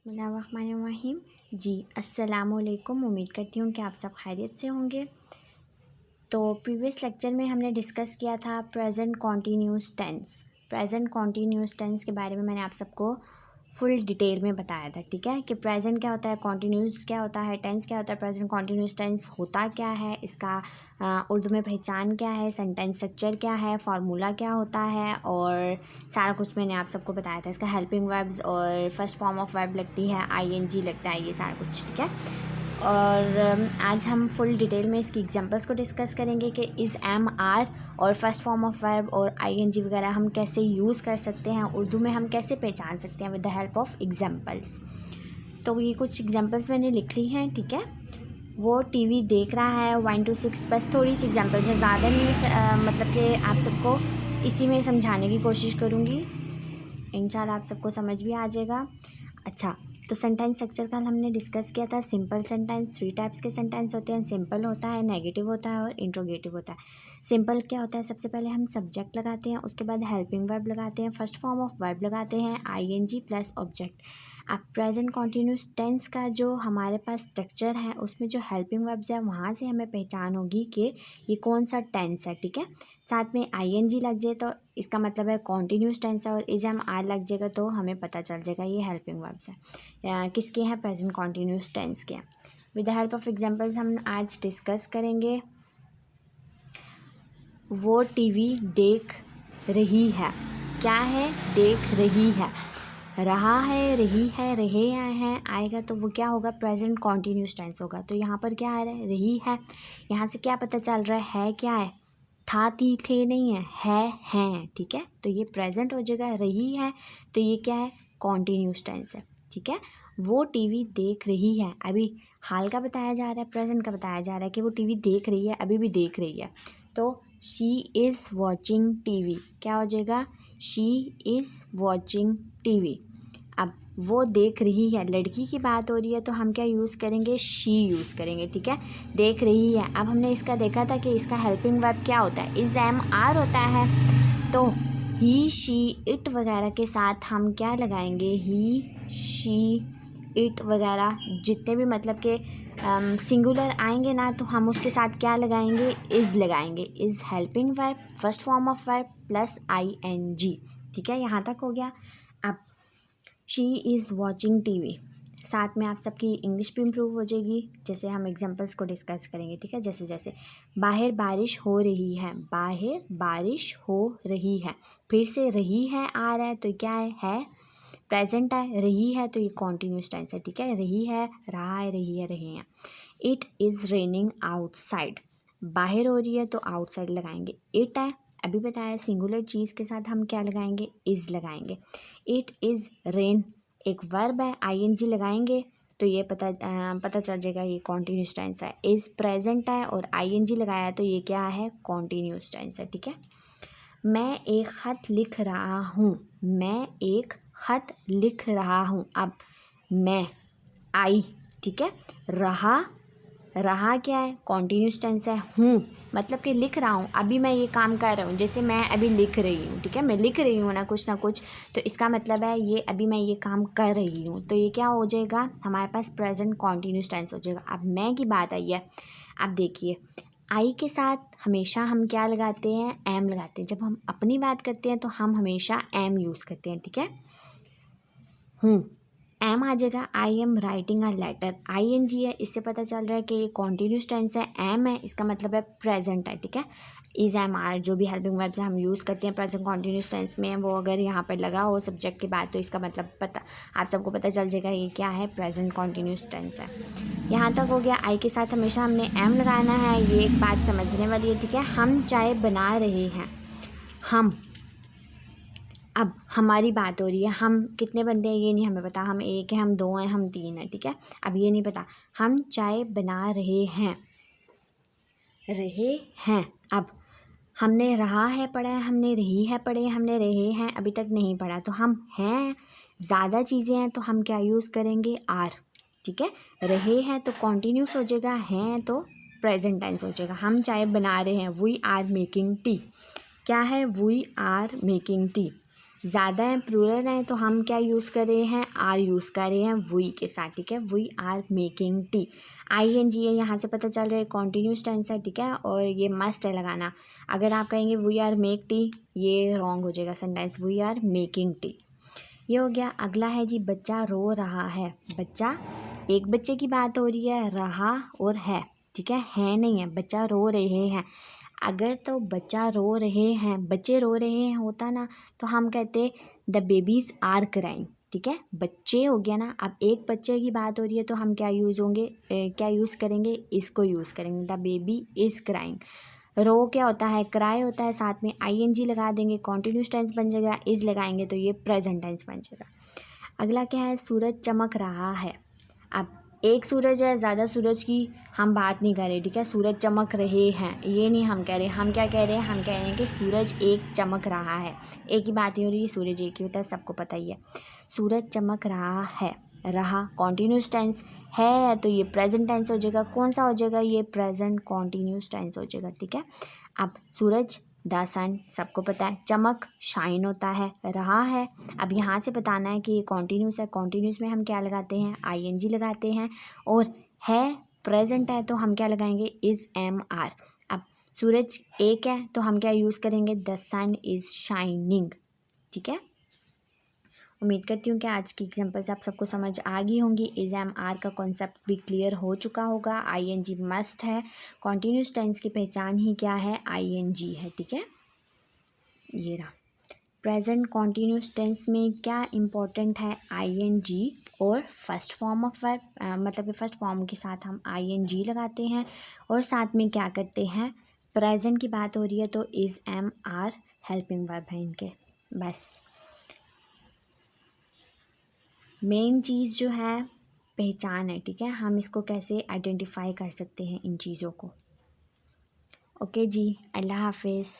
बिस्मिल्लाहिर्रहमानिर्रहीम। जी अस्सलामुअलैकुम। उम्मीद करती हूँ कि आप सब खैरियत से होंगे। तो प्रीवियस लेक्चर में हमने डिस्कस किया था present continuous tense. Present continuous tense के बारे में मैंने आप सबको फुल डिटेल में बताया था, ठीक है, कि प्रेजेंट क्या होता है, कॉन्टीन्यूस क्या होता है, टेंस क्या होता है, प्रेजेंट कॉन्टीन्यूस टेंस होता क्या है, इसका उर्दू में पहचान क्या है, सेंटेंस स्ट्रक्चर क्या है, फार्मूला क्या होता है, और सारा कुछ मैंने आप सबको बताया था। इसका हेल्पिंग वर्ब्स और फर्स्ट फॉर्म ऑफ वर्ब लगती है, आईएनजी लगता है, ये सारा कुछ, ठीक है। और आज हम फुल डिटेल में इसकी एग्जांपल्स को डिस्कस करेंगे कि इज़, एम, आर और फर्स्ट फॉर्म ऑफ वर्ब और आईएनजी वगैरह हम कैसे यूज़ कर सकते हैं, उर्दू में हम कैसे पहचान सकते हैं with the help of examples. तो ये कुछ एग्जांपल्स मैंने लिख ली हैं, ठीक है। वो टीवी देख रहा है 1 to 6, बस थोड़ी सी एग्जांपल्स है, ज़्यादा नहीं, मतलब कि आप सबको इसी में समझाने की कोशिश करूँगी। इंशाल्लाह आप सबको समझ भी आ जाएगा। अच्छा, तो सेंटेंस स्ट्रक्चर कल हमने डिस्कस किया था। सिंपल सेंटेंस, 3 टाइप्स के सेंटेंस होते हैं। सिंपल होता है, नेगेटिव होता है और इंट्रोगेटिव होता है। सिंपल क्या होता है, सबसे पहले हम सब्जेक्ट लगाते हैं, उसके बाद हेल्पिंग वर्ब लगाते हैं, फर्स्ट फॉर्म ऑफ वर्ब लगाते हैं, आईएनजी प्लस ऑब्जेक्ट। अब प्रेजेंट कॉन्टीन्यूस टेंस का जो हमारे पास स्ट्रक्चर है, उसमें जो हेल्पिंग वर्ब्स है वहाँ से हमें पहचान होगी कि ये कौन सा टेंस है, ठीक है। साथ में आईएनजी लग जाए तो इसका मतलब है कॉन्टीन्यूस टेंस है, और इज, एम, आर लग जाएगा तो हमें पता चल जाएगा ये हेल्पिंग वर्ब्स है। किसके हैं, प्रेजेंट कॉन्टीन्यूस टेंस के हैं। With the help of examples हम आज डिस्कस करेंगे। वो टीवी देख रही है, क्या है, देख रही है, रहा है, रही है, रहे हैं आएगा तो वो क्या होगा, प्रेजेंट कॉन्टीन्यूस टेंस होगा। तो यहाँ पर क्या आ रहा है, रही है। यहाँ से क्या पता चल रहा है क्या है, था, थी, थे नहीं है, हैं, ठीक है। तो ये प्रेजेंट हो जाएगा, रही है, तो ये क्या है, कॉन्टीन्यूस टेंस है, ठीक है। वो टीवी देख रही है, अभी हाल का बताया जा रहा है, प्रेजेंट का बताया जा रहा है कि वो टीवी देख रही है, अभी भी देख रही है। तो शी इज़ वॉचिंग टीवी, क्या हो जाएगा, शी इज़ वॉचिंग टीवी। अब वो देख रही है, लड़की की बात हो रही है तो हम क्या यूज़ करेंगे, शी यूज़ करेंगे, ठीक है। देख रही है, अब हमने इसका देखा था कि इसका हेल्पिंग वर्ब क्या होता है, इज़, एम, आर होता है। तो ही, शी, इट वगैरह के साथ हम क्या लगाएंगे, ही, शी, इट वगैरह जितने भी मतलब के सिंगुलर आएंगे ना, तो हम उसके साथ क्या लगाएंगे, इज़ लगाएंगे। Is helping verb, first form of verb plus ING, ठीक है। यहाँ तक हो गया। अब शी इज़ वॉचिंग टीवी, साथ में आप सबकी इंग्लिश भी इम्प्रूव हो जाएगी जैसे हम एग्जांपल्स को डिस्कस करेंगे, ठीक है। जैसे जैसे बाहर बारिश हो रही है, बाहर बारिश हो रही है, फिर से रही है आ रहा है तो क्या है प्रेजेंट है, रही है तो ये कॉन्टीन्यूस टेंस है, ठीक है। रही है, रहा है, रही है, रहे हैं। इट इज़ रेनिंग आउटसाइड, बाहर हो रही है तो आउटसाइड लगाएंगे। इट है, अभी बताया, सिंगुलर चीज़ के साथ हम क्या लगाएंगे, इज़ लगाएंगे। इट इज़ रेन एक वर्ब है, आईएनजी लगाएंगे तो ये पता चल जाएगा ये कॉन्टीन्यूस टेंस है। इज़ प्रेजेंट है और आईएनजी लगाया तो ये क्या है, कॉन्टीन्यूस टेंस है, ठीक है। मैं एक ख़त लिख रहा हूँ, मैं एक ख़त लिख रहा हूँ। अब मैं, आई, ठीक है। रहा, रहा क्या है, कॉन्टीन्यूस टेंस है। हूँ मतलब कि लिख रहा हूँ, अभी मैं ये काम कर रहा हूँ, जैसे मैं अभी लिख रही हूँ, ठीक है। मैं लिख रही हूँ ना कुछ, तो इसका मतलब है ये अभी मैं ये काम कर रही हूँ, तो ये क्या हो जाएगा, हमारे पास प्रेजेंट कॉन्टीन्यूस टेंस हो जाएगा। अब मैं की बात आई है, अब देखिए आई के साथ हमेशा हम क्या लगाते हैं, एम लगाते हैं। जब हम अपनी बात करते हैं तो हम हमेशा एम यूज़ करते हैं, ठीक है। हूँ, एम आ जाएगा, I am writing a letter, ING है, इससे पता चल रहा है कि ये कॉन्टीन्यूस टेंस है। एम है, इसका मतलब है प्रेजेंट है, ठीक है। इज़, एम, आर जो भी हेल्पिंग वर्ब्स हम यूज़ करते हैं प्रेजेंट कॉन्टीन्यूस टेंस में, वो अगर यहाँ पर लगा हो सब्जेक्ट के बाद तो इसका मतलब आप सबको पता चल जाएगा ये क्या है, प्रेजेंट कॉन्टीन्यूस टेंस है। यहाँ तक हो गया। आई के साथ हमेशा हमने एम लगाना है, ये एक बात समझने वाली है, ठीक है। हम चाय बना रहे हैं, हम, अब हमारी बात हो रही है, हम कितने बंदे हैं ये नहीं हमें पता, हम एक हैं, हम दो हैं, हम तीन हैं, ठीक है। अब ये नहीं पता, हम चाय बना रहे हैं, रहे हैं। अब हमने रहा है पढ़ा है, हमने रही है पढ़े, हमने रहे हैं अभी तक नहीं पढ़ा, तो हम हैं, ज़्यादा चीज़ें हैं तो हम क्या यूज़ करेंगे, आर, ठीक है। रहे हैं तो कॉन्टीन्यूस हो जाएगा, हैं तो प्रेजेंट टेंस हो जाएगा। हम चाय बना रहे हैं, वी आर मेकिंग टी, क्या है, वी आर मेकिंग टी। ज़्यादा हैं, प्लूरल हैं, तो हम क्या यूज़ कर रहे हैं, आर यूज़ कर रहे हैं वी के साथ, ठीक है। We are making tea, ING है, यहाँ से पता चल रहा है कॉन्टीन्यूस टेंस है, ठीक है। और ये मस्ट है लगाना। अगर आप कहेंगे वी आर मेक टी, ये रॉन्ग हो जाएगा sentence, we are making tea. ये हो गया। अगला है जी, बच्चा रो रहा है। बच्चा, एक बच्चे की बात हो रही है, रहा और है, ठीक है नहीं है, बच्चा रो रहे हैं। अगर तो बच्चा रो रहे हैं, बच्चे रो रहे हैं होता ना, तो हम कहते द बेबीज़ आर क्राइंग, ठीक है। बच्चे हो गया ना। अब एक बच्चे की बात हो रही है तो हम क्या क्या यूज़ करेंगे, इसको यूज़ करेंगे, द बेबी इज़ क्राइंग। रो क्या होता है, क्राई होता है, साथ में ING लगा देंगे, कॉन्टीन्यूस टेंस बन जाएगा, इज़ लगाएंगे तो ये प्रेजेंट टेंस बन जाएगा। अगला क्या है, सूरज चमक रहा है। अब एक सूरज है, ज़्यादा सूरज की हम बात नहीं कर रहे, ठीक है। सूरज चमक रहे हैं, ये नहीं हम कह रहे। हम क्या कह रहे हैं, हम कह रहे हैं कि सूरज एक चमक रहा है। एक ही बात ही हो रही है, सूरज एक ही होता है, सबको पता ही है। सूरज चमक रहा है, रहा कॉन्टीन्यूस टेंस है, तो ये प्रेजेंट टेंस हो जाएगा। कौन सा हो जाएगा, ये प्रेजेंट कॉन्टीन्यूस टेंस हो जाएगा, ठीक है। अब सूरज, द सन, सबको पता है। चमक, शाइन होता है, रहा है। अब यहाँ से बताना है कि ये कॉन्टीन्यूस है। कॉन्टीन्यूस में हम क्या लगाते हैं, ING लगाते हैं। और है प्रेजेंट है तो हम क्या लगाएंगे, इज़ MR। अब सूरज एक है तो हम क्या यूज़ करेंगे, द सन इज़ शाइनिंग, ठीक है। उम्मीद करती हूँ कि आज की एग्जांपल्स आप सबको समझ आ गई होंगी। इज़ MR का कॉन्सेप्ट भी क्लियर हो चुका होगा। ING मस्ट है। कॉन्टीन्यूस टेंस की पहचान ही क्या है, ING है, ठीक है। ये रहा। प्रेजेंट कॉन्टीन्यूस टेंस में क्या इम्पोर्टेंट है, ING और फर्स्ट फॉर्म ऑफ वर्ब, मतलब कि फर्स्ट फॉर्म के साथ हम ING लगाते हैं। और साथ में क्या करते हैं, प्रेजेंट की बात हो रही है तो इज़ MR हेल्पिंग वर्ब है इनके। बस मेन चीज़ जो है पहचान है, ठीक है। हम इसको कैसे आइडेंटिफाई कर सकते हैं इन चीज़ों को। ओके जी, अल्लाह हाफिज़।